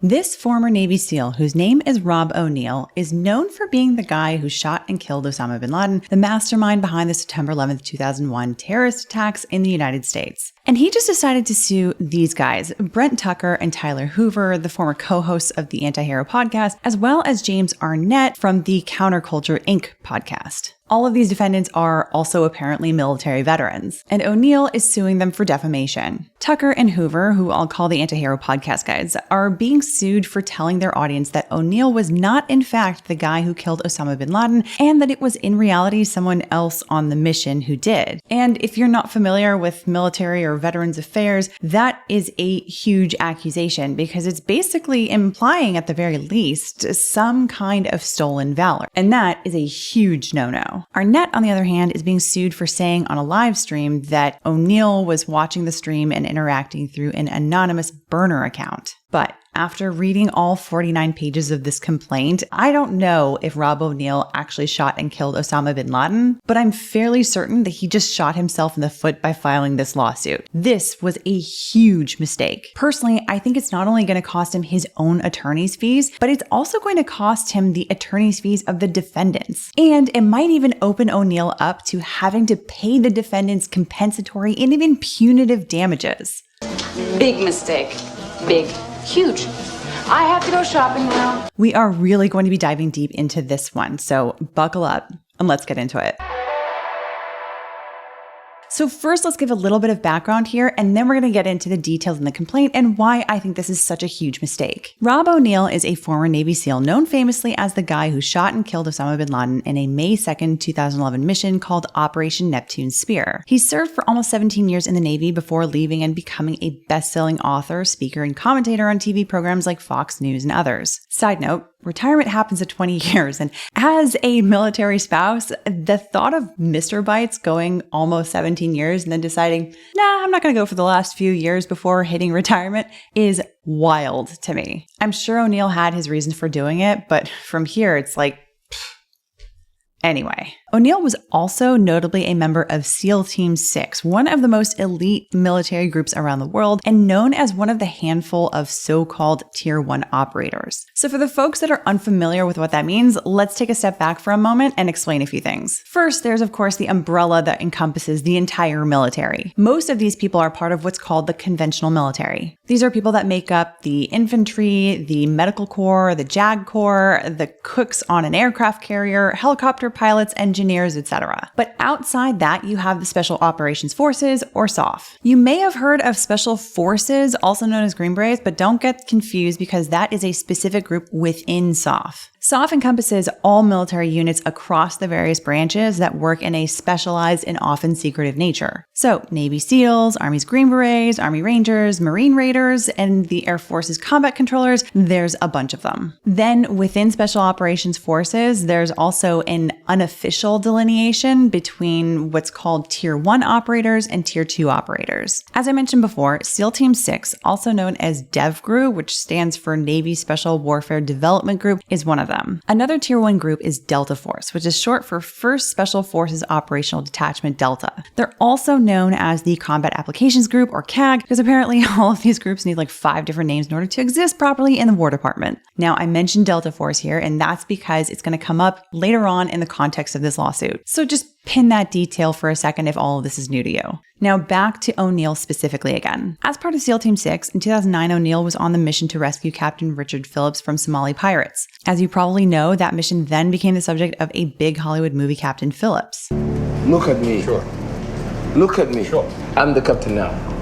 This former Navy SEAL, whose name is Rob O'Neill, is known for being the guy who shot and killed Osama Bin Laden, the mastermind behind the September 11th, 2001 terrorist attacks in the United States. And he just decided to sue these guys, Brent Tucker and Tyler Hoover, the former co-hosts of the Antihero Podcast, as well as James Arnett from the Counterculture Inc. podcast. All of these defendants are also apparently military veterans, and O'Neill is suing them for defamation. Tucker and Hoover, who I'll call the Antihero Podcast guys, are being sued for telling their audience that O'Neill was not in fact the guy who killed Osama Bin Laden, and that it was in reality someone else on the mission who did. And if you're not familiar with military or veterans affairs, that is a huge accusation because it's basically implying at the very least some kind of stolen valor. And that is a huge no-no. Arnett, on the other hand, is being sued for saying on a live stream that O'Neill was watching the stream and interacting through an anonymous burner account. But after reading all 49 pages of this complaint, I don't know if Rob O'Neill actually shot and killed Osama bin Laden, but I'm fairly certain that he just shot himself in the foot by filing this lawsuit. This was a huge mistake. Personally, I think it's not only going to cost him his own attorney's fees, but it's also going to cost him the attorney's fees of the defendants. And it might even open O'Neill up to having to pay the defendants compensatory and even punitive damages. Big mistake. Big. Huge. I have to go shopping now. We are really going to be diving deep into this one, so buckle up and let's get into it. So first, let's give a little bit of background here, and then we're going to get into the details in the complaint and why I think this is such a huge mistake. Rob O'Neill is a former Navy SEAL known famously as the guy who shot and killed Osama bin Laden in a May 2nd, 2011 mission called Operation Neptune Spear. He served for almost 17 years in the Navy before leaving and becoming a best-selling author, speaker, and commentator on TV programs like Fox News and others. Side note, retirement happens at 20 years, and as a military spouse, the thought of Mr. Bytes going almost 17 years and then deciding, nah, I'm not going to go for the last few years before hitting retirement is wild to me. I'm sure O'Neill had his reasons for doing it, but from here, it's like, anyway. O'Neill was also notably a member of SEAL Team 6, one of the most elite military groups around the world and known as one of the handful of so-called Tier 1 operators. So for the folks that are unfamiliar with what that means, let's take a step back for a moment and explain a few things. First, there's of course the umbrella that encompasses the entire military. Most of these people are part of what's called the conventional military. These are people that make up the infantry, the medical corps, the JAG corps, the cooks on an aircraft carrier, helicopter pilots, engineers, etc. But outside that, you have the Special Operations Forces, or SOF. You may have heard of Special Forces, also known as Green Berets, but don't get confused because that is a specific group within SOF. SOF encompasses all military units across the various branches that work in a specialized and often secretive nature. So, Navy SEALs, Army's Green Berets, Army Rangers, Marine Raiders, and the Air Force's combat controllers, there's a bunch of them. Then, within Special Operations Forces, there's also an unofficial delineation between what's called Tier 1 operators and Tier 2 operators. As I mentioned before, SEAL Team 6, also known as DevGRU, which stands for Navy Special Warfare Development Group, is one of them. Another Tier 1 group is Delta Force, which is short for 1st Special Forces Operational Detachment Delta. They're also known as the Combat Applications Group, or CAG, because apparently all of these groups need like 5 different names in order to exist properly in the War Department. Now, I mentioned Delta Force here, and that's because it's going to come up later on in the context of this lawsuit. So just pin that detail for a second if all of this is new to you. Now back to O'Neill specifically again. As part of SEAL Team 6, in 2009, O'Neill was on the mission to rescue Captain Richard Phillips from Somali pirates. As you probably know, that mission then became the subject of a big Hollywood movie, Captain Phillips. Look at me. Sure. Look at me. Sure. I'm the captain now.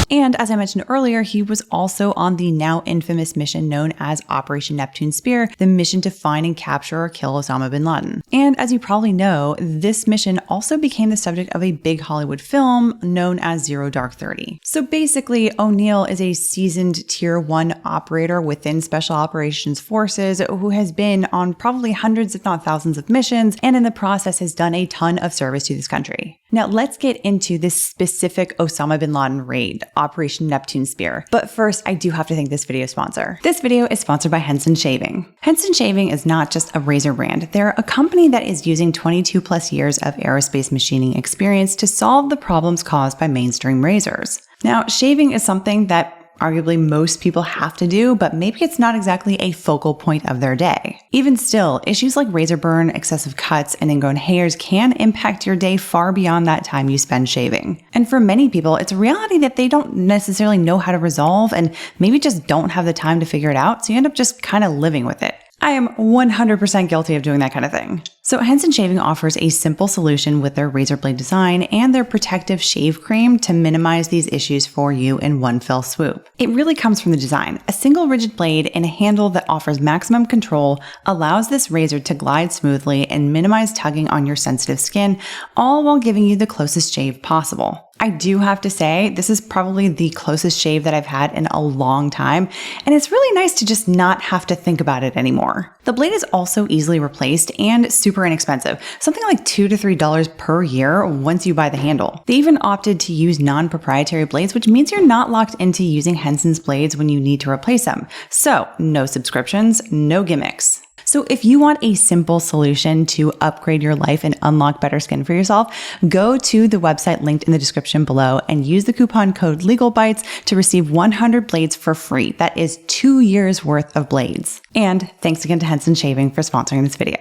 And as I mentioned earlier, he was also on the now infamous mission known as Operation Neptune Spear, the mission to find and capture or kill Osama bin Laden. And as you probably know, this mission also became the subject of a big Hollywood film known as Zero Dark 30. So basically, O'Neill is a seasoned Tier 1 operator within Special Operations Forces who has been on probably hundreds if not thousands of missions, and in the process has done a ton of service to this country. Now let's get into this specific Osama bin Laden raid, Operation Neptune Spear. But first, I do have to thank this video sponsor. This video is sponsored by Henson Shaving. Henson Shaving is not just a razor brand. They're a company that is using 22 plus years of aerospace machining experience to solve the problems caused by mainstream razors. Now, shaving is something that Arguably, most people have to do, but maybe it's not exactly a focal point of their day. Even still, issues like razor burn, excessive cuts, and ingrown hairs can impact your day far beyond that time you spend shaving. And for many people, it's a reality that they don't necessarily know how to resolve and maybe just don't have the time to figure it out, so you end up just kind of living with it. I am 100% guilty of doing that kind of thing. So Henson Shaving offers a simple solution with their razor blade design and their protective shave cream to minimize these issues for you in one fell swoop. It really comes from the design. A single rigid blade and a handle that offers maximum control allows this razor to glide smoothly and minimize tugging on your sensitive skin, all while giving you the closest shave possible. I do have to say, this is probably the closest shave that I've had in a long time, and it's really nice to just not have to think about it anymore. The blade is also easily replaced and super inexpensive, something like $2 to $3 per year once you buy the handle. They even opted to use non-proprietary blades, which means you're not locked into using Henson's blades when you need to replace them. So, no subscriptions, no gimmicks. So if you want a simple solution to upgrade your life and unlock better skin for yourself, go to the website linked in the description below and use the coupon code Legalbytes to receive 100 blades for free. That is 2 years worth of blades. And thanks again to Henson Shaving for sponsoring this video.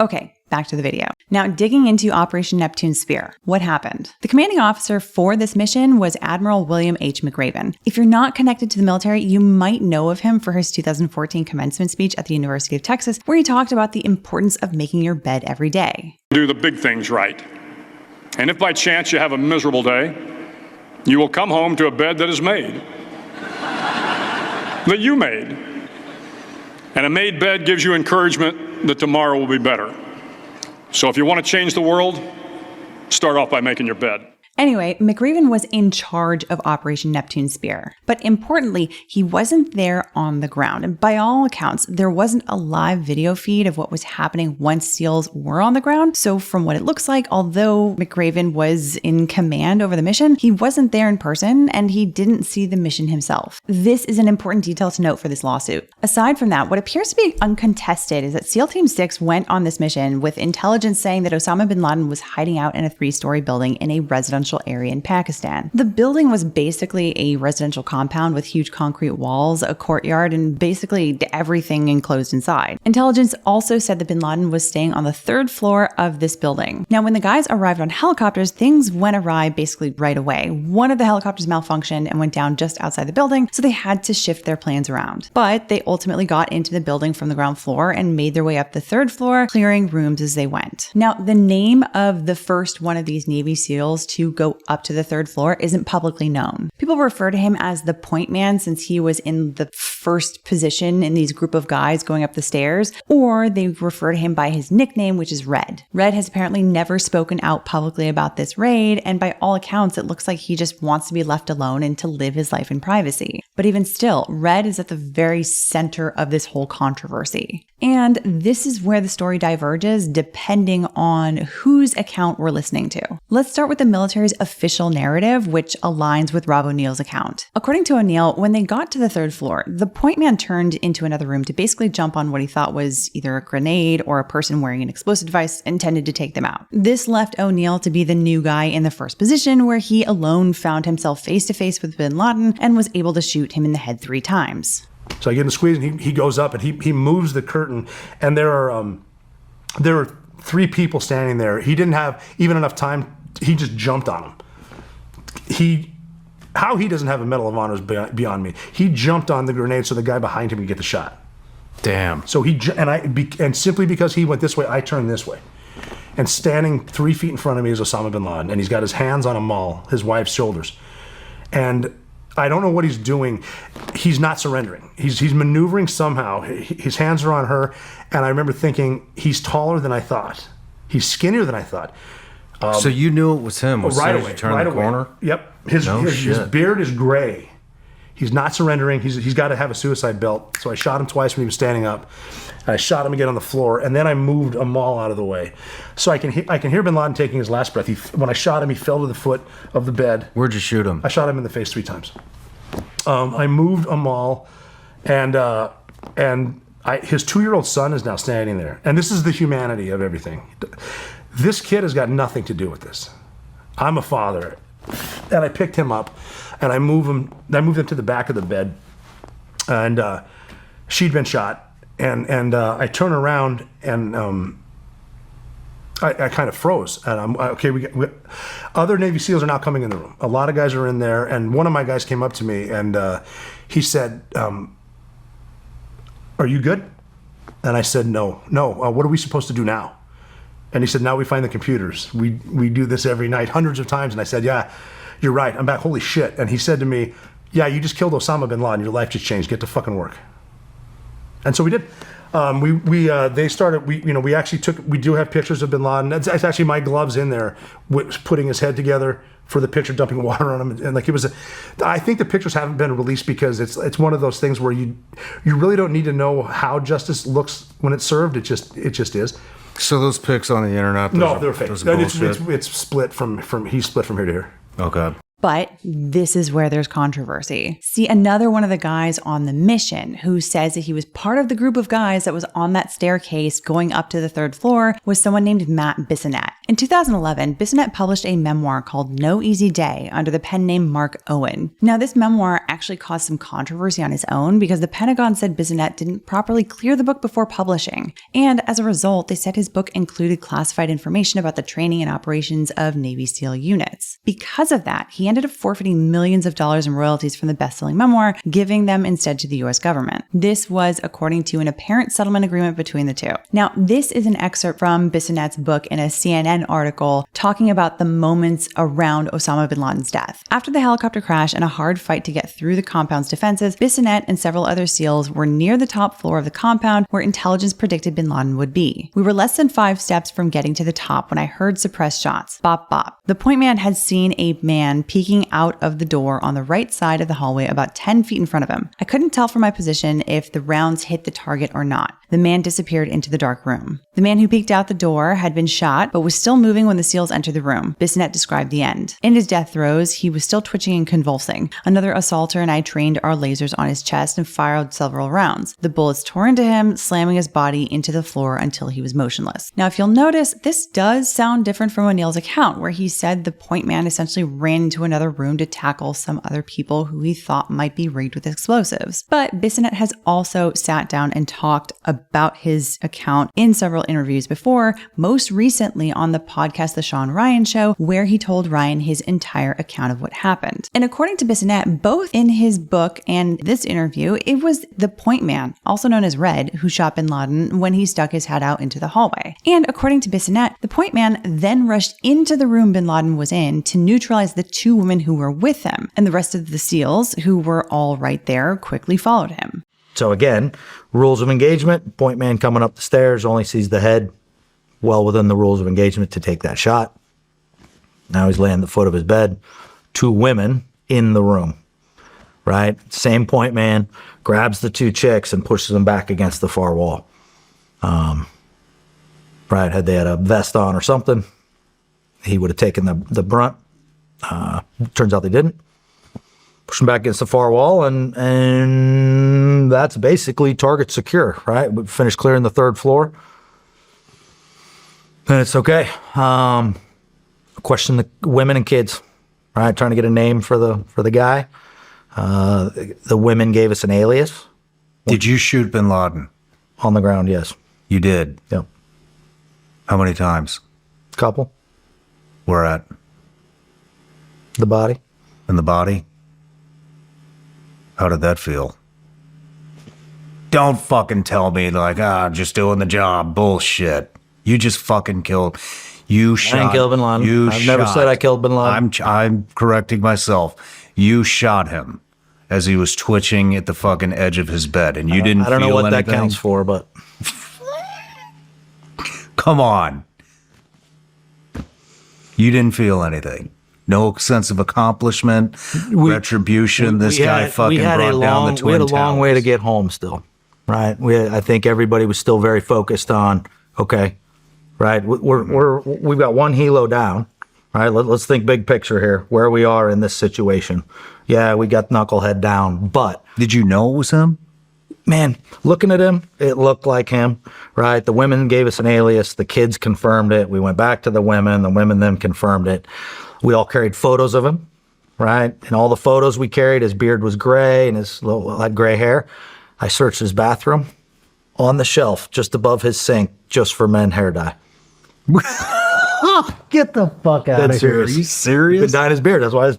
Okay, back to the video. Now, digging into Operation Neptune Spear, what happened? The commanding officer for this mission was Admiral William H. McRaven. If you're not connected to the military, you might know of him for his 2014 commencement speech at the University of Texas, where he talked about the importance of making your bed every day. Do the big things right. And if by chance you have a miserable day, you will come home to a bed that is made, that you made. And a made bed gives you encouragement that tomorrow will be better. So if you want to change the world, start off by making your bed. Anyway, McRaven was in charge of Operation Neptune Spear. But importantly, he wasn't there on the ground. And by all accounts, there wasn't a live video feed of what was happening once SEALs were on the ground. So from what it looks like, although McRaven was in command over the mission, he wasn't there in person and he didn't see the mission himself. This is an important detail to note for this lawsuit. Aside from that, what appears to be uncontested is that SEAL Team 6 went on this mission with intelligence saying that Osama Bin Laden was hiding out in a 3-story building in a residential area in Pakistan. The building was basically a residential compound with huge concrete walls, a courtyard, and basically everything enclosed inside. Intelligence also said that Bin Laden was staying on the 3rd floor of this building. Now, when the guys arrived on helicopters, things went awry basically right away. One of the helicopters malfunctioned and went down just outside the building, so they had to shift their plans around. But they ultimately got into the building from the ground floor and made their way up the 3rd floor, clearing rooms as they went. Now, the name of the first one of these Navy SEALs to go up to the 3rd floor isn't publicly known. People refer to him as the point man since he was in the first position in these group of guys going up the stairs, or they refer to him by his nickname, which is Red. Red has apparently never spoken out publicly about this raid, and by all accounts, it looks like he just wants to be left alone and to live his life in privacy. But even still, Red is at the very center of this whole controversy. And this is where the story diverges depending on whose account we're listening to. Let's start with the military's official narrative, which aligns with Rob O'Neill's account. According to O'Neill, when they got to the 3rd floor, the point man turned into another room to basically jump on what he thought was either a grenade or a person wearing an explosive device intended to take them out. This left O'Neill to be the new guy in the first position, where he alone found himself face to face with Bin Laden and was able to shoot him in the head 3 times. So I get in the squeeze, and he goes up, and he moves the curtain, and there are 3 people standing there. He didn't have even enough time. He just jumped on them. How he doesn't have a Medal of Honor is beyond me. He jumped on the grenade so the guy behind him could get the shot. Damn. So and simply because he went this way, I turned this way. And standing 3 feet in front of me is Osama Bin Laden, and he's got his hands on Amal, his wife's shoulders. And I don't know what he's doing. He's not surrendering. He's maneuvering somehow. His hands are on her, and I remember thinking, he's taller than I thought. He's skinnier than I thought. So you knew it was him right away. You turned the corner? Yep. His beard is gray. He's not surrendering. He's got to have a suicide belt. So I shot him twice when he was standing up. I shot him again on the floor, and then I moved Amal out of the way. So I can hear Bin Laden taking his last breath. When I shot him, he fell to the foot of the bed. Where'd you shoot him? I shot him in the face 3 times. I moved Amal, and his 2-year-old son is now standing there. And this is the humanity of everything. This kid has got nothing to do with this. I'm a father. And I picked him up, and I moved him to the back of the bed, and she'd been shot. And I turn around, and I kind of froze. And I'm okay. We other Navy SEALs are now coming in the room. A lot of guys are in there, and one of my guys came up to me, and he said, "Are you good?" And I said, "No. What are we supposed to do now?" And he said, "Now we find the computers. We do this every night, hundreds of times." And I said, "Yeah, you're right." I'm back. Holy shit! And he said to me, "Yeah, you just killed Osama Bin Laden. Your life just changed. Get to fucking work." And so we did. They started. We actually took. We do have pictures of Bin Laden. It's actually my gloves in there, putting his head together for the picture, dumping water on him, and like it was. I think the pictures haven't been released because it's one of those things where you really don't need to know how justice looks when it's served. It just is. So those pics on the internet? No, they're fake. It's split from. He's split from here to here. Okay. But this is where there's controversy. See, another one of the guys on the mission who says that he was part of the group of guys that was on that staircase going up to the 3rd floor was someone named Matt Bissonette. In 2011, Bissonette published a memoir called No Easy Day under the pen name Mark Owen. Now, this memoir actually caused some controversy on its own because the Pentagon said Bissonette didn't properly clear the book before publishing. And as a result, they said his book included classified information about the training and operations of Navy SEAL units. Because of that, he ended up forfeiting millions of dollars in royalties from the best-selling memoir, giving them instead to the US government. This was according to an apparent settlement agreement between the two. Now, this is an excerpt from Bissonette's book in a CNN article talking about the moments around Osama bin Laden's death. After the helicopter crash and a hard fight to get through the compound's defenses, Bissonette and several other SEALs were near the top floor of the compound where intelligence predicted bin Laden would be. We were less than 5 steps from getting to the top when I heard suppressed shots. Bop, bop. The point man had seen a man peeking out of the door on the right side of the hallway about 10 feet in front of him. I couldn't tell from my position if the rounds hit the target or not. The man disappeared into the dark room. The man who peeked out the door had been shot, but was still moving when the SEALs entered the room. Bissonette described the end. In his death throes, he was still twitching and convulsing. Another assaulter and I trained our lasers on his chest and fired several rounds. The bullets tore into him, slamming his body into the floor until he was motionless. Now, if you'll notice, this does sound different from O'Neill's account, where he said the point man essentially ran into another room to tackle some other people who he thought might be rigged with explosives. But Bissonette has also sat down and talked about his account in several interviews before, most recently on the podcast The Sean Ryan Show, where he told Ryan his entire account of what happened. And according to Bissonette, both in his book and this interview, it was the point man, also known as Red, who shot bin Laden when he stuck his head out into the hallway. And according to Bissonette, the point man then rushed into the room bin Laden was in to neutralize the 2 women who were with him, and the rest of the SEALs, who were all right there, quickly followed him. So again, rules of engagement, point man coming up the stairs only sees the head, well within the rules of engagement to take that shot. Now he's laying at the foot of his bed, 2 women in the room, right? Same point man grabs the 2 chicks and pushes them back against the far wall. Right, had they had a vest on or something, he would have taken the brunt. Turns out they didn't. Push them back against the far wall, and that's basically target secure, right? We finished clearing the 3rd floor, and it's okay. Question the women and kids, right? Trying to get a name for the guy. The women gave us an alias. Did you shoot bin Laden? On the ground, yes. You did? Yep. How many times? Couple. Where at? The body. In the body? How did that feel? Don't fucking tell me like, just doing the job. Bullshit. You just fucking killed. You shot. I didn't kill bin Laden. I've never said I killed bin Laden. I'm correcting myself. You shot him as he was twitching at the fucking edge of his bed, and you didn't feel anything? I don't know what that counts for, but... Come on. You didn't feel anything. No sense of accomplishment, retribution. This guy fucking brought down the Twin Towers. We had a long way to get home still, right? I think everybody was still very focused on, okay, right? We've got 1 helo down, right? Let's think big picture here, where we are in this situation. Yeah, we got Knucklehead down, but... Did you know it was him? Man, looking at him, it looked like him, right? The women gave us an alias. The kids confirmed it. We went back to the women then confirmed it. We all carried photos of him, right? And all the photos we carried, his beard was gray and his little had gray hair. I searched his bathroom on the shelf just above his sink just for men hair dye. Get the fuck out of here. Are you serious? Been dyeing his beard. That's why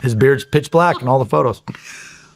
his beard's pitch black in all the photos.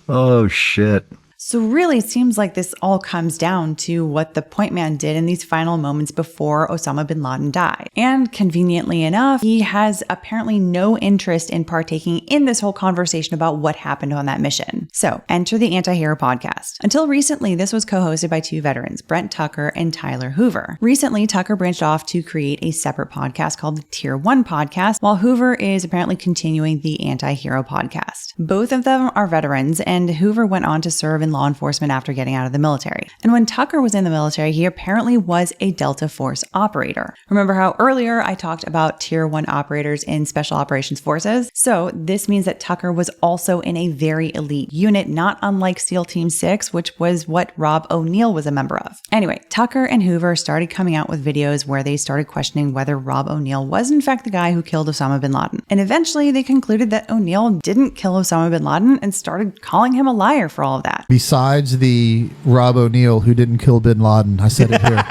Oh, shit. So really, it seems like this all comes down to what the point man did in these final moments before Osama bin Laden died. And conveniently enough, he has apparently no interest in partaking in this whole conversation about what happened on that mission. So enter the Antihero Podcast. Until recently, this was co-hosted by two veterans, Brent Tucker and Tyler Hoover. Recently, Tucker branched off to create a separate podcast called the Tier 1 Podcast, while Hoover is apparently continuing the Antihero Podcast. Both of them are veterans, and Hoover went on to serve in law enforcement after getting out of the military. And when Tucker was in the military, he apparently was a Delta Force operator. Remember how earlier I talked about Tier 1 operators in Special Operations Forces? So this means that Tucker was also in a very elite unit, not unlike SEAL Team 6, which was what Rob O'Neill was a member of. Anyway, Tucker and Hoover started coming out with videos where they started questioning whether Rob O'Neill was in fact the guy who killed Osama bin Laden. And eventually they concluded that O'Neill didn't kill Osama bin Laden and started calling him a liar for all of that. Besides the Rob O'Neill who didn't kill bin Laden, I said it here.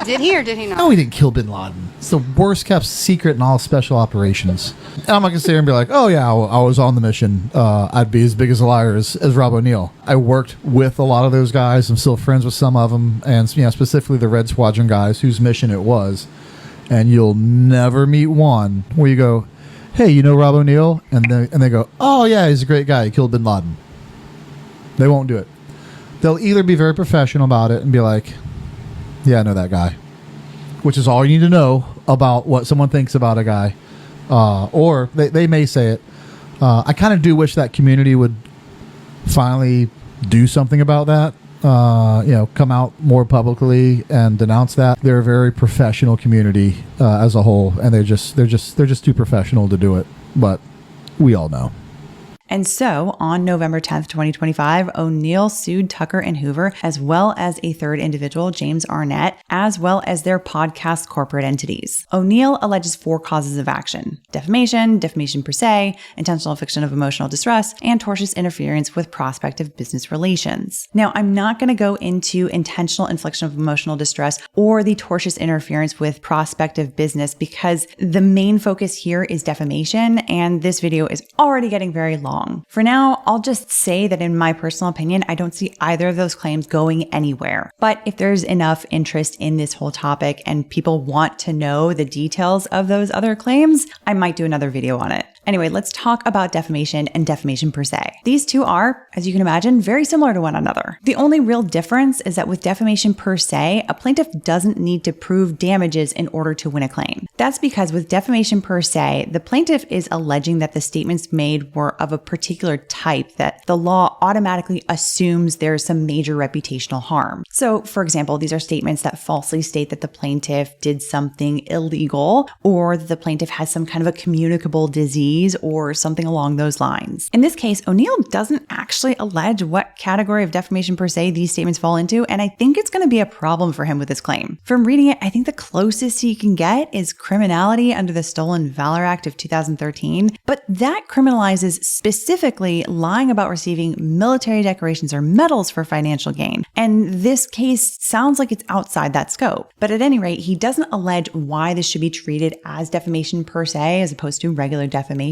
Did he or did he not? No, he didn't kill bin Laden. It's the worst kept secret in all special operations. And I'm not going to sit here and be like, oh yeah, I was on the mission. I'd be as big as a liar as Rob O'Neill. I worked with a lot of those guys. I'm still friends with some of them. And specifically the Red Squadron guys whose mission it was. And you'll never meet one where you go, hey, you know Rob O'Neill? And they go, oh yeah, he's a great guy. He killed bin Laden. They won't do it. They'll either be very professional about it and be like, yeah, I know that guy, which is all you need to know about what someone thinks about a guy. Or they may say it. I kind of do wish that community would finally do something about that. Come out more publicly and denounce that. They're a very professional community as a whole, and they're just too professional to do it. But we all know. And so on November 10th, 2025, O'Neill sued Tucker and Hoover, as well as a third individual, James Arnett, as well as their podcast corporate entities. O'Neill alleges 4 causes of action: defamation, defamation per se, intentional infliction of emotional distress, and tortious interference with prospective business relations. Now, I'm not going to go into intentional infliction of emotional distress or the tortious interference with prospective business because the main focus here is defamation, and this video is already getting very long. For now, I'll just say that in my personal opinion, I don't see either of those claims going anywhere. But if there's enough interest in this whole topic and people want to know the details of those other claims, I might do another video on it. Anyway, let's talk about defamation and defamation per se. These two are, as you can imagine, very similar to one another. The only real difference is that with defamation per se, a plaintiff doesn't need to prove damages in order to win a claim. That's because with defamation per se, the plaintiff is alleging that the statements made were of a particular type that the law automatically assumes there's some major reputational harm. So, for example, these are statements that falsely state that the plaintiff did something illegal or that the plaintiff has some kind of a communicable disease or something along those lines. In this case, O'Neill doesn't actually allege what category of defamation per se these statements fall into, and I think it's going to be a problem for him with this claim. From reading it, I think the closest he can get is criminality under the Stolen Valor Act of 2013, but that criminalizes specifically lying about receiving military decorations or medals for financial gain, and this case sounds like it's outside that scope. But at any rate, he doesn't allege why this should be treated as defamation per se as opposed to regular defamation.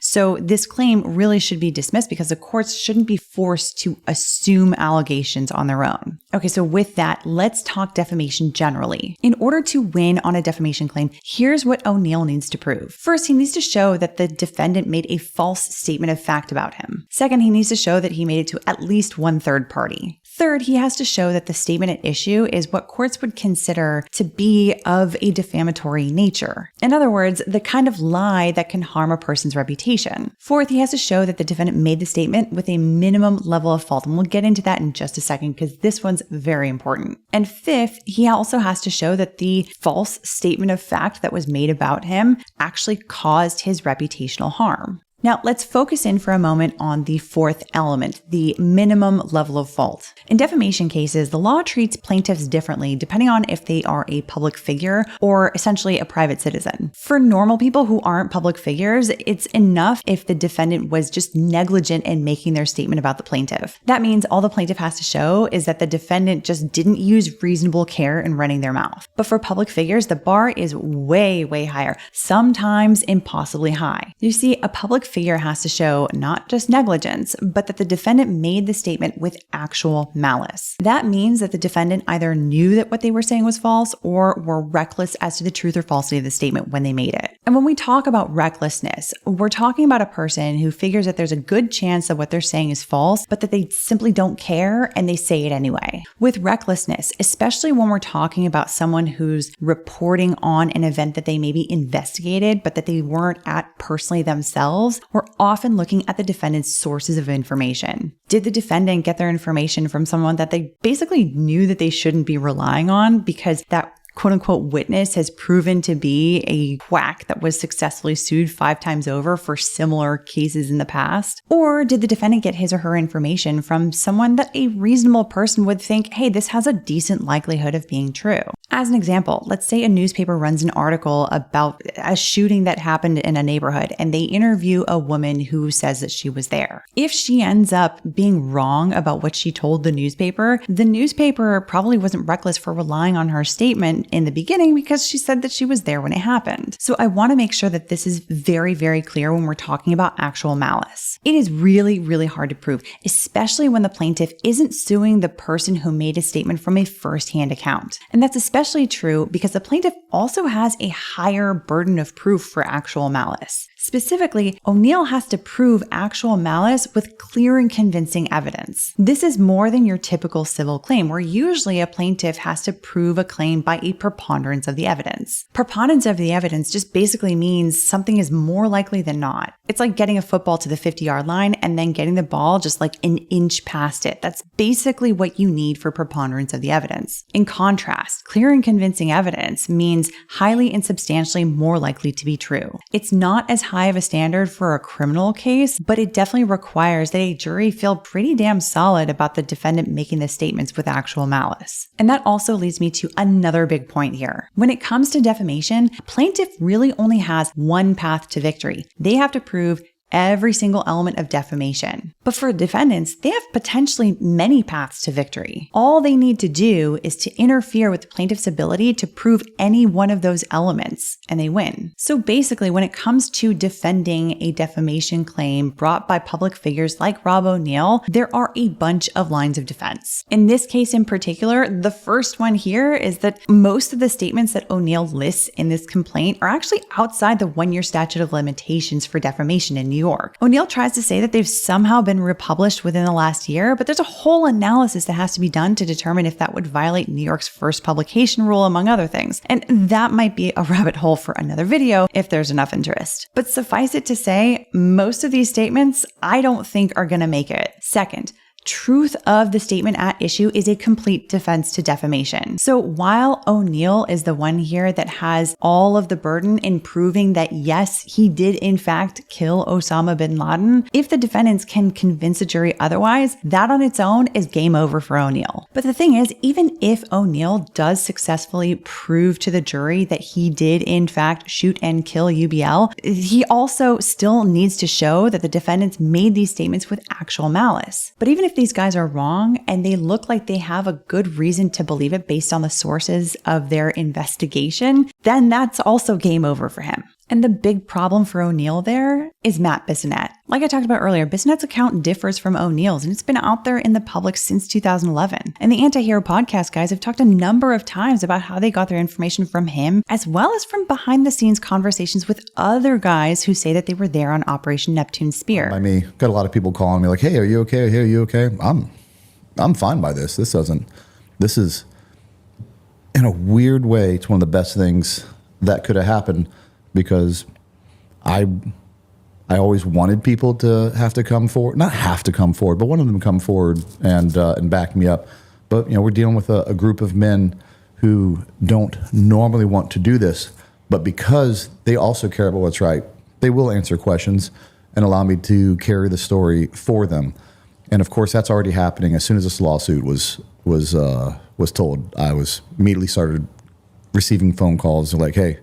So this claim really should be dismissed because the courts shouldn't be forced to assume allegations on their own. Okay, so with that, let's talk defamation generally. In order to win on a defamation claim, here's what O'Neill needs to prove. First, he needs to show that the defendant made a false statement of fact about him. Second, he needs to show that he made it to at least one third party. Third, he has to show that the statement at issue is what courts would consider to be of a defamatory nature. In other words, the kind of lie that can harm a person's reputation. Fourth, he has to show that the defendant made the statement with a minimum level of fault, and we'll get into that in just a second because this one's very important. And fifth, he also has to show that the false statement of fact that was made about him actually caused his reputational harm. Now, let's focus in for a moment on the fourth element, the minimum level of fault. In defamation cases, the law treats plaintiffs differently depending on if they are a public figure or essentially a private citizen. For normal people who aren't public figures, it's enough if the defendant was just negligent in making their statement about the plaintiff. That means all the plaintiff has to show is that the defendant just didn't use reasonable care in running their mouth. But for public figures, the bar is way, way higher, sometimes impossibly high. You see, a public figure has to show not just negligence, but that the defendant made the statement with actual malice. That means that the defendant either knew that what they were saying was false or were reckless as to the truth or falsity of the statement when they made it. And when we talk about recklessness, we're talking about a person who figures that there's a good chance that what they're saying is false, but that they simply don't care and they say it anyway. With recklessness, especially when we're talking about someone who's reporting on an event that they maybe investigated, but that they weren't at personally themselves, we're often looking at the defendant's sources of information. Did the defendant get their information from someone that they basically knew that they shouldn't be relying on because that quote unquote witness has proven to be a quack that was successfully sued 5 times over for similar cases in the past? Or did the defendant get his or her information from someone that a reasonable person would think, hey, this has a decent likelihood of being true? As an example, let's say a newspaper runs an article about a shooting that happened in a neighborhood and they interview a woman who says that she was there. If she ends up being wrong about what she told the newspaper probably wasn't reckless for relying on her statement in the beginning because she said that she was there when it happened. So I want to make sure that this is very, very clear when we're talking about actual malice. It is really, really hard to prove, especially when the plaintiff isn't suing the person who made a statement from a first-hand account. And that's especially true because the plaintiff also has a higher burden of proof for actual malice. Specifically, O'Neill has to prove actual malice with clear and convincing evidence. This is more than your typical civil claim, where usually a plaintiff has to prove a claim by a preponderance of the evidence. Preponderance of the evidence just basically means something is more likely than not. It's like getting a football to the 50-yard line and then getting the ball just like an inch past it. That's basically what you need for preponderance of the evidence. In contrast, clear and convincing evidence means highly and substantially more likely to be true. It's not as high of a standard for a criminal case, but it definitely requires that a jury feel pretty damn solid about the defendant making the statements with actual malice. And that also leads me to another big point here. When it comes to defamation, plaintiff really only has one path to victory. They have to prove every single element of defamation. But for defendants, they have potentially many paths to victory. All they need to do is to interfere with the plaintiff's ability to prove any one of those elements, and they win. So basically, when it comes to defending a defamation claim brought by public figures like Rob O'Neill, there are a bunch of lines of defense. In this case in particular, the first one here is that most of the statements that O'Neill lists in this complaint are actually outside the 1-year statute of limitations for defamation in New York. O'Neill tries to say that they've somehow been republished within the last year, but there's a whole analysis that has to be done to determine if that would violate New York's first publication rule, among other things. And that might be a rabbit hole for another video if there's enough interest. But suffice it to say, most of these statements I don't think are going to make it. Second, truth of the statement at issue is a complete defense to defamation. So while O'Neill is the one here that has all of the burden in proving that yes, he did in fact kill Osama Bin Laden, if the defendants can convince a jury otherwise, that on its own is game over for O'Neill. But the thing is, even if O'Neill does successfully prove to the jury that he did in fact shoot and kill UBL, he also still needs to show that the defendants made these statements with actual malice. But even if these guys are wrong and they look like they have a good reason to believe it based on the sources of their investigation, then that's also game over for him. And the big problem for O'Neill there is Matt Bissonette. Like I talked about earlier, Bissonette's account differs from O'Neill's, and it's been out there in the public since 2011. And the Antihero Podcast guys have talked a number of times about how they got their information from him, as well as from behind-the-scenes conversations with other guys who say that they were there on Operation Neptune Spear. I mean, got a lot of people calling me like, hey, are you okay? Hey, are you okay? I'm fine by this. This is, in a weird way, it's one of the best things that could have happened, because I always wanted people to have to come forward, not have to come forward, but wanted them to come forward and back me up. But we're dealing with a group of men who don't normally want to do this, but because they also care about what's right, they will answer questions. and allow me to carry the story for them. And of course, that's already happening. As soon as this lawsuit was told, I was immediately started receiving phone calls like, "Hey,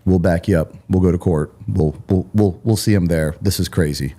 we'll back you up. We'll go to court. We'll see him there. This is crazy."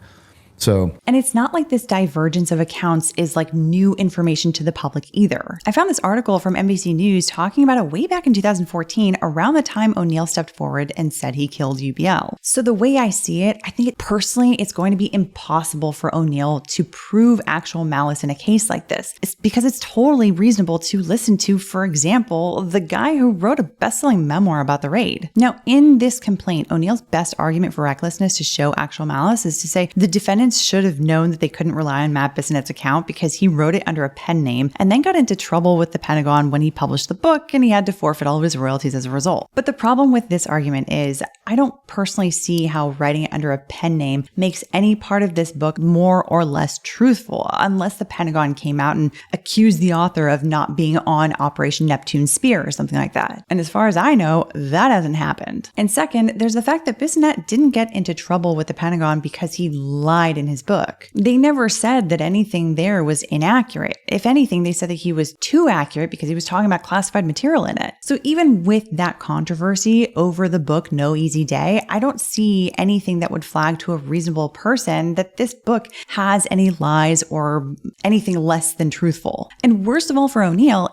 So, and it's not like this divergence of accounts is like new information to the public either. I found this article from NBC News talking about it way back in 2014, around the time O'Neill stepped forward and said he killed UBL. So the way I see it, I think personally, it's going to be impossible for O'Neill to prove actual malice in a case like this. It's because it's totally reasonable to listen to, for example, the guy who wrote a best-selling memoir about the raid. Now, in this complaint, O'Neill's best argument for recklessness to show actual malice is to say the defendants should have known that they couldn't rely on Matt Bissonette's account because he wrote it under a pen name and then got into trouble with the Pentagon when he published the book, and he had to forfeit all of his royalties as a result. But the problem with this argument is I don't personally see how writing it under a pen name makes any part of this book more or less truthful, unless the Pentagon came out and accused the author of not being on Operation Neptune Spear or something like that. And as far as I know, that hasn't happened. And second, there's the fact that Bissonette didn't get into trouble with the Pentagon because he lied in his book. They never said that anything there was inaccurate. If anything, they said that he was too accurate because he was talking about classified material in it. So even with that controversy over the book No Easy Day, I don't see anything that would flag to a reasonable person that this book has any lies or anything less than truthful. And worst of all for O'Neill,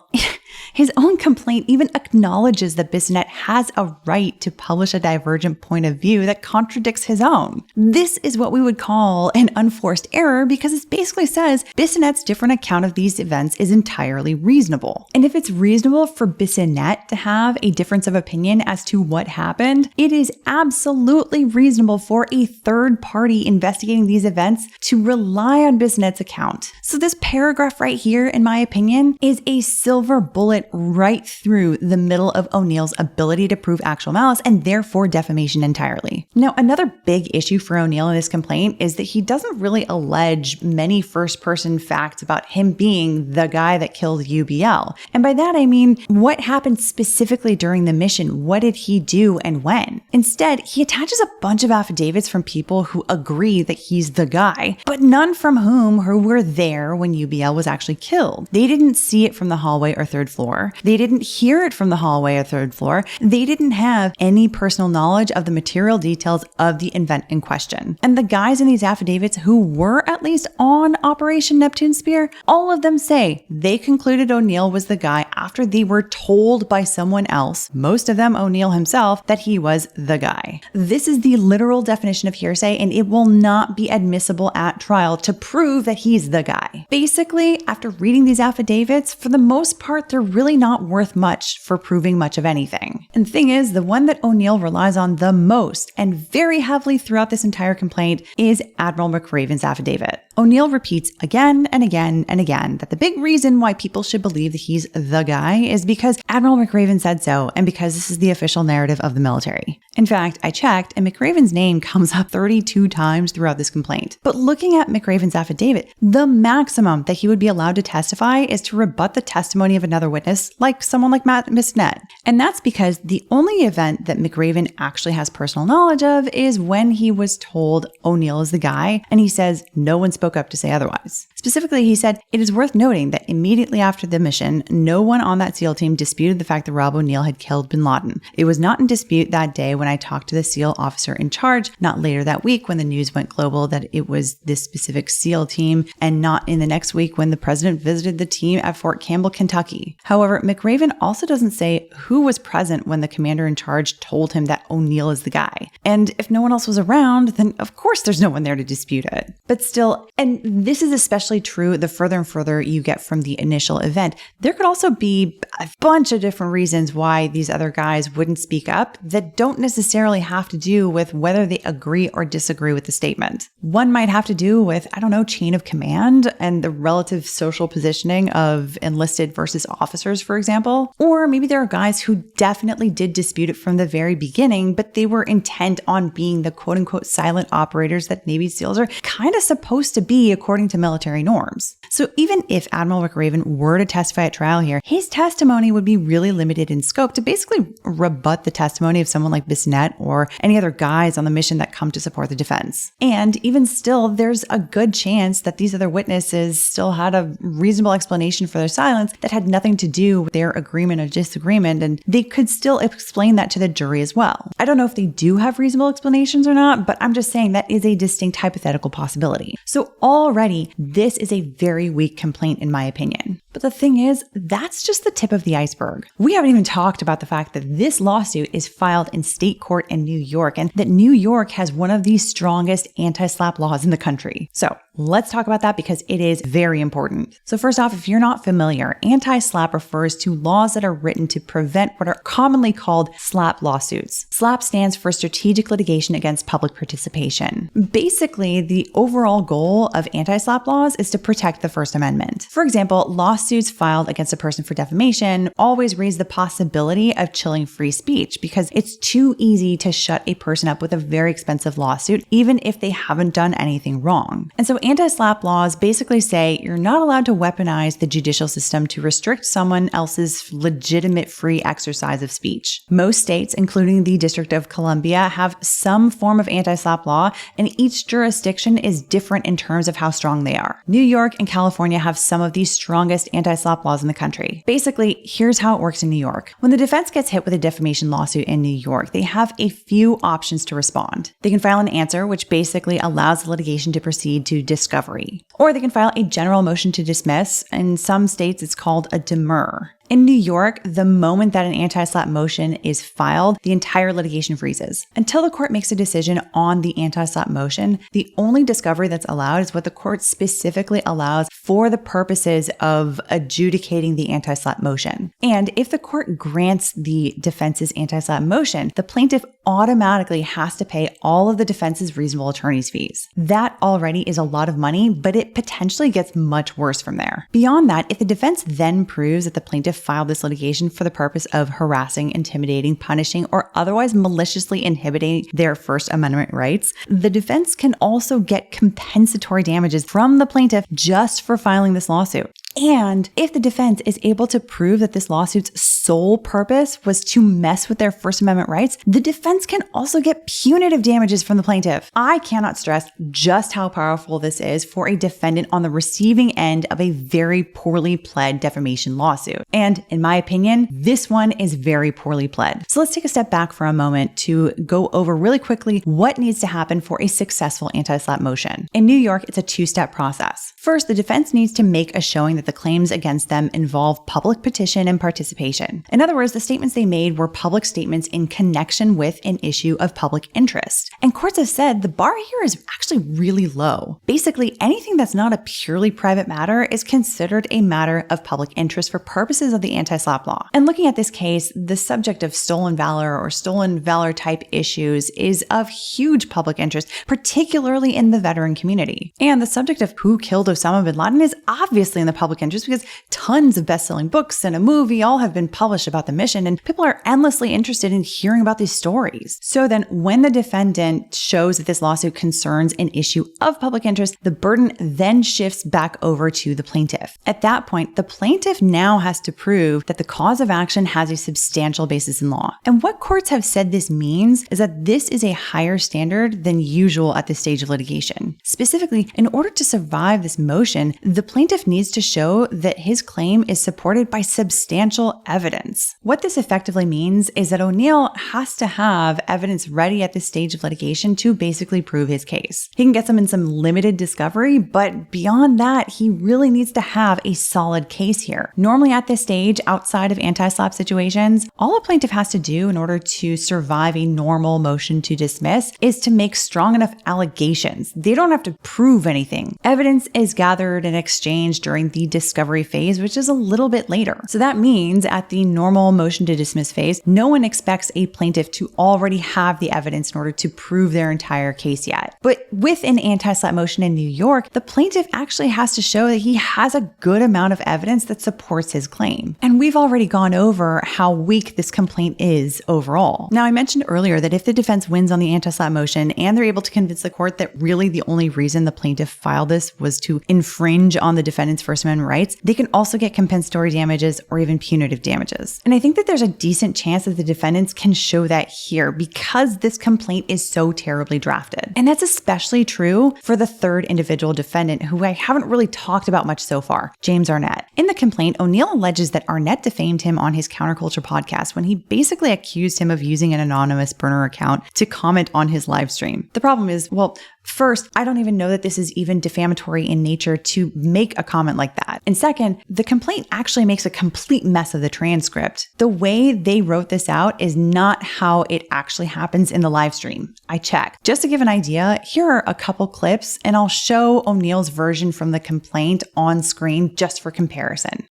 his own complaint even acknowledges that Bissonette has a right to publish a divergent point of view that contradicts his own. This is what we would call an unforced error because it basically says Bissonette's different account of these events is entirely reasonable. And if it's reasonable for Bissonette to have a difference of opinion as to what happened, it is absolutely reasonable for a third party investigating these events to rely on Bissonette's account. So this paragraph right here, in my opinion, is a silver bullet right through the middle of O'Neill's ability to prove actual malice and therefore defamation entirely. Now, another big issue for O'Neill in this complaint is that he doesn't really allege many first-person facts about him being the guy that killed UBL. And by that, I mean, what happened specifically during the mission? What did he do and when? Instead, he attaches a bunch of affidavits from people who agree that he's the guy, but none from who were there when UBL was actually killed. They didn't see it from the hallway or third floor. They didn't hear it from the hallway or third floor. They didn't have any personal knowledge of the material details of the event in question. And the guys in these affidavits who were at least on Operation Neptune Spear, all of them say they concluded O'Neill was the guy after they were told by someone else, most of them O'Neill himself, that he was the guy. This is the literal definition of hearsay, and it will not be admissible at trial to prove that he's the guy. Basically, after reading these affidavits, for the most part, they're really not worth much for proving much of anything. And the thing is, the one that O'Neill relies on the most and very heavily throughout this entire complaint is Admiral McRaven's affidavit. O'Neill repeats again and again and again that the big reason why people should believe that he's the guy is because Admiral McRaven said so and because this is the official narrative of the military. In fact, I checked and McRaven's name comes up 32 times throughout this complaint. But looking at McRaven's affidavit, the maximum that he would be allowed to testify is to rebut the testimony of another witness, like someone like Matt Bissonette. And that's because the only event that McRaven actually has personal knowledge of is when he was told O'Neill is the guy, and he says no one spoke up to say otherwise. Specifically, he said, "It is worth noting that immediately after the mission, no one on that SEAL team disputed the fact that Rob O'Neill had killed Bin Laden. It was not in dispute that day when I talked to the SEAL officer in charge, not later that week when the news went global that it was this specific SEAL team, and not in the next week when the president visited the team at Fort Campbell, Kentucky." However, McRaven also doesn't say who was present when the commander in charge told him that O'Neill is the guy. And if no one else was around, then of course there's no one there to dispute it. But still, and this is especially true the further and further you get from the initial event, there could also be a bunch of different reasons why these other guys wouldn't speak up that don't necessarily have to do with whether they agree or disagree with the statement. One might have to do with, chain of command and the relative social positioning of enlisted versus officers, for example. Or maybe there are guys who definitely did dispute it from the very beginning, but they were intent on being the quote unquote silent operators that Navy SEALs are kind of supposed to be according to military customary norms. So even if Admiral Rick Raven were to testify at trial here, his testimony would be really limited in scope to basically rebut the testimony of someone like Bissonette or any other guys on the mission that come to support the defense. And even still, there's a good chance that these other witnesses still had a reasonable explanation for their silence that had nothing to do with their agreement or disagreement, and they could still explain that to the jury as well. I don't know if they do have reasonable explanations or not, but I'm just saying that is a distinct hypothetical possibility. So already, this is a very weak complaint in my opinion. But the thing is, that's just the tip of the iceberg. We haven't even talked about the fact that this lawsuit is filed in state court in New York, and that New York has one of the strongest anti-SLAPP laws in the country. So let's talk about that because it is very important. So first off, if you're not familiar, anti-SLAPP refers to laws that are written to prevent what are commonly called SLAPP lawsuits. SLAPP stands for Strategic Litigation Against Public Participation. Basically, the overall goal of anti-SLAPP laws is to protect the First Amendment. For example, lawsuits filed against a person for defamation always raise the possibility of chilling free speech because it's too easy to shut a person up with a very expensive lawsuit, even if they haven't done anything wrong. And so anti-SLAPP laws basically say you're not allowed to weaponize the judicial system to restrict someone else's legitimate free exercise of speech. Most states, including the District of Columbia, have some form of anti-SLAPP law, and each jurisdiction is different in terms of how strong they are. New York and California have some of the strongest anti-SLAPP laws in the country. Basically, here's how it works in New York. When the defense gets hit with a defamation lawsuit in New York, they have a few options to respond. They can file an answer, which basically allows the litigation to proceed to discovery. Or they can file a general motion to dismiss. In some states, it's called a demur. In New York, the moment that an anti-SLAPP motion is filed, the entire litigation freezes. Until the court makes a decision on the anti-SLAPP motion, the only discovery that's allowed is what the court specifically allows for the purposes of adjudicating the anti-SLAPP motion. And if the court grants the defense's anti-SLAPP motion, the plaintiff automatically has to pay all of the defense's reasonable attorney's fees. That already is a lot of money, but it potentially gets much worse from there. Beyond that, if the defense then proves that the plaintiff filed this litigation for the purpose of harassing, intimidating, punishing, or otherwise maliciously inhibiting their First Amendment rights, the defense can also get compensatory damages from the plaintiff just for filing this lawsuit. And if the defense is able to prove that this lawsuit's sole purpose was to mess with their First Amendment rights, the defense can also get punitive damages from the plaintiff. I cannot stress just how powerful this is for a defendant on the receiving end of a very poorly pled defamation lawsuit. And in my opinion, this one is very poorly pled. So let's take a step back for a moment to go over really quickly what needs to happen for a successful anti-SLAPP motion. In New York, it's a two-step process. First, the defense needs to make a showing that the claims against them involve public petition and participation. In other words, the statements they made were public statements in connection with an issue of public interest. And courts have said the bar here is actually really low. Basically, anything that's not a purely private matter is considered a matter of public interest for purposes of the anti-SLAPP law. And looking at this case, the subject of stolen valor or stolen valor type issues is of huge public interest, particularly in the veteran community. And the subject of who killed Osama Bin Laden is obviously in the public interest because tons of best-selling books and a movie all have been published about the mission, and people are endlessly interested in hearing about these stories. So then when the defendant shows that this lawsuit concerns an issue of public interest, the burden then shifts back over to the plaintiff. At that point, the plaintiff now has to prove that the cause of action has a substantial basis in law. And what courts have said this means is that this is a higher standard than usual at this stage of litigation. Specifically, in order to survive this motion, the plaintiff needs to show that his claim is supported by substantial evidence. What this effectively means is that O'Neill has to have evidence ready at this stage of litigation to basically prove his case. He can get some in some limited discovery, but beyond that, he really needs to have a solid case here. Normally at this stage, outside of anti-SLAPP situations, all a plaintiff has to do in order to survive a normal motion to dismiss is to make strong enough allegations. They don't have to prove anything. Evidence is gathered and exchanged during the discovery phase, which is a little bit later. So that means at the normal motion to dismiss phase, no one expects a plaintiff to already have the evidence in order to prove their entire case yet. But with an anti-SLAPP motion in New York, the plaintiff actually has to show that he has a good amount of evidence that supports his claim. And we've already gone over how weak this complaint is overall. Now, I mentioned earlier that if the defense wins on the anti-SLAPP motion and they're able to convince the court that really the only reason the plaintiff filed this was to infringe on the defendant's First Amendment rights, they can also get compensatory damages or even punitive damages. And I think that there's a decent chance that the defendants can show that here because this complaint is so terribly drafted. And that's especially true for the third individual defendant, who I haven't really talked about much so far, James Arnett. In the complaint, O'Neill alleges that Arnett defamed him on his Counterculture podcast when he basically accused him of using an anonymous burner account to comment on his live stream. The problem is, well, first, I don't even know that this is even defamatory in nature to make a comment like that. And second, the complaint actually makes a complete mess of the transcript. The way they wrote this out is not how it actually happens in the live stream. I checked. Just to give an idea, here are a couple clips, and I'll show O'Neill's version from the complaint on screen just for comparison.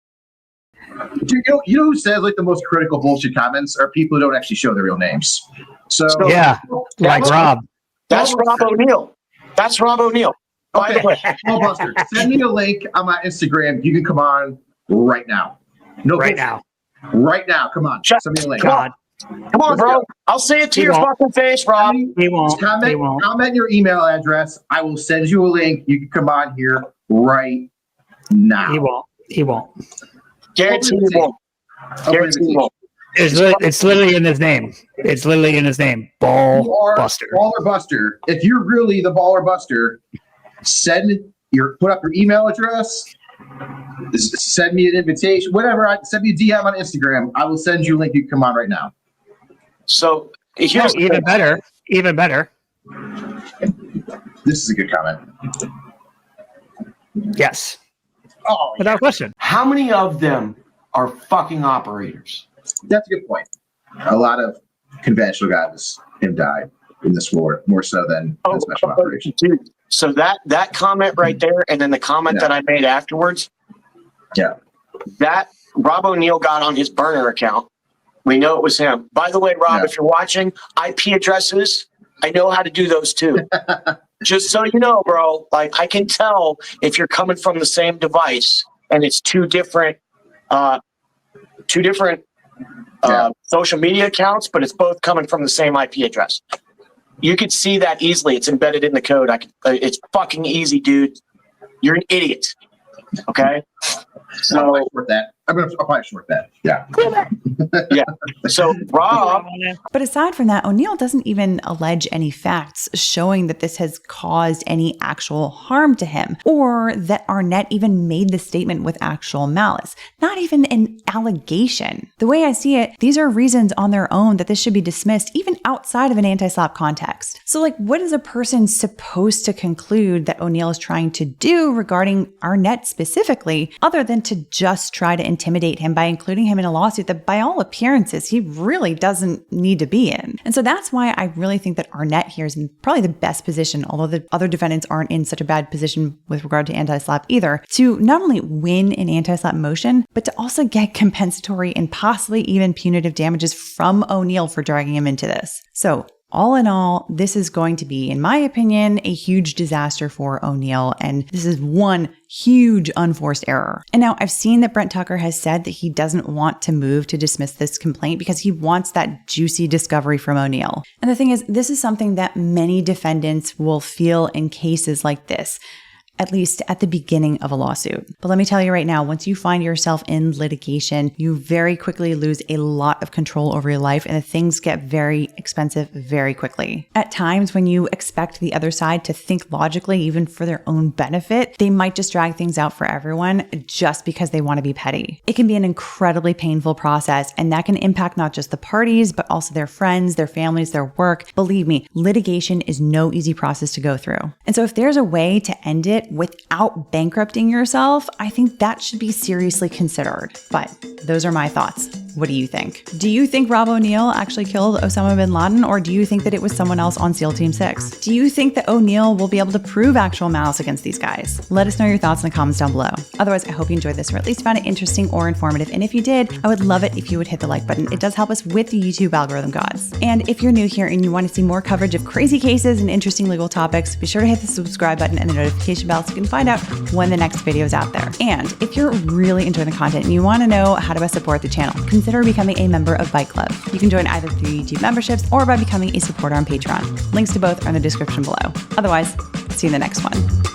You know who says like the most critical bullshit comments are people who don't actually show their real names. So yeah, like Rob. That's Rob O'Neill. That's Rob O'Neill. By the way, Buster, send me a link on my Instagram. You can come on right now. No, right now. Right now. Come on. Send me a link. Come on, bro. I'll say it to your fucking face, Rob. He won't. Comment your email address. I will send you a link. You can come on here right now. He won't. Guarantee he won't. Guarantee he won't. It's literally in his name. It's literally in his name. Ball Buster. Baller Buster. If you're really the Baller Buster, put up your email address. Send me an invitation. Whatever. Send me a DM on Instagram. I will send you a link. You can come on right now. So here's even better. Even better. This is a good comment. Yes. Oh, without question. How many of them are fucking operators? That's a good point. A lot of conventional guys have died in this war, more so than special operations. Dude. So that comment right there, and then the comment that I made afterwards. Yeah. That Rob O'Neill got on his burner account. We know it was him. By the way, Rob, if you're watching, IP addresses, I know how to do those too. Just so you know, bro, like I can tell if you're coming from the same device and it's two different social media accounts, but it's both coming from the same IP address. You could see that easily. It's embedded in the code. It's fucking easy, dude. You're an idiot. Okay? So I'll probably short that. Yeah. Yeah. So Rob. But aside from that, O'Neill doesn't even allege any facts showing that this has caused any actual harm to him, or that Arnett even made the statement with actual malice. Not even an allegation. The way I see it, these are reasons on their own that this should be dismissed, even outside of an anti-SLAPP context. So like, what is a person supposed to conclude that O'Neill is trying to do regarding Arnett specifically, other than to just try to intimidate him by including him in a lawsuit that by all appearances he really doesn't need to be in? And so that's why I really think that Arnett here is in probably the best position, although the other defendants aren't in such a bad position with regard to anti-SLAPP either, to not only win an anti-SLAPP motion, but to also get compensatory and possibly even punitive damages from O'Neill for dragging him into this. So all in all, this is going to be, in my opinion, a huge disaster for O'Neill, and this is one huge unforced error. And now I've seen that Brent Tucker has said that he doesn't want to move to dismiss this complaint because he wants that juicy discovery from O'Neill. And the thing is, this is something that many defendants will feel in cases like this, at least at the beginning of a lawsuit. But let me tell you right now, once you find yourself in litigation, you very quickly lose a lot of control over your life, and things get very expensive very quickly. At times when you expect the other side to think logically, even for their own benefit, they might just drag things out for everyone just because they want to be petty. It can be an incredibly painful process, and that can impact not just the parties, but also their friends, their families, their work. Believe me, litigation is no easy process to go through. And so if there's a way to end it without bankrupting yourself, I think that should be seriously considered. But those are my thoughts. What do you think? Do you think Rob O'Neill actually killed Osama Bin Laden, or do you think that it was someone else on SEAL Team 6? Do you think that O'Neill will be able to prove actual malice against these guys? Let us know your thoughts in the comments down below. Otherwise, I hope you enjoyed this or at least found it interesting or informative. And if you did, I would love it if you would hit the like button. It does help us with the YouTube algorithm gods. And if you're new here and you want to see more coverage of crazy cases and interesting legal topics, be sure to hit the subscribe button and the notification bell so you can find out when the next video is out there. And if you're really enjoying the content and you want to know how to best support the channel, consider becoming a member of Bite Club. You can join either through YouTube memberships or by becoming a supporter on Patreon. Links to both are in the description below. Otherwise, see you in the next one.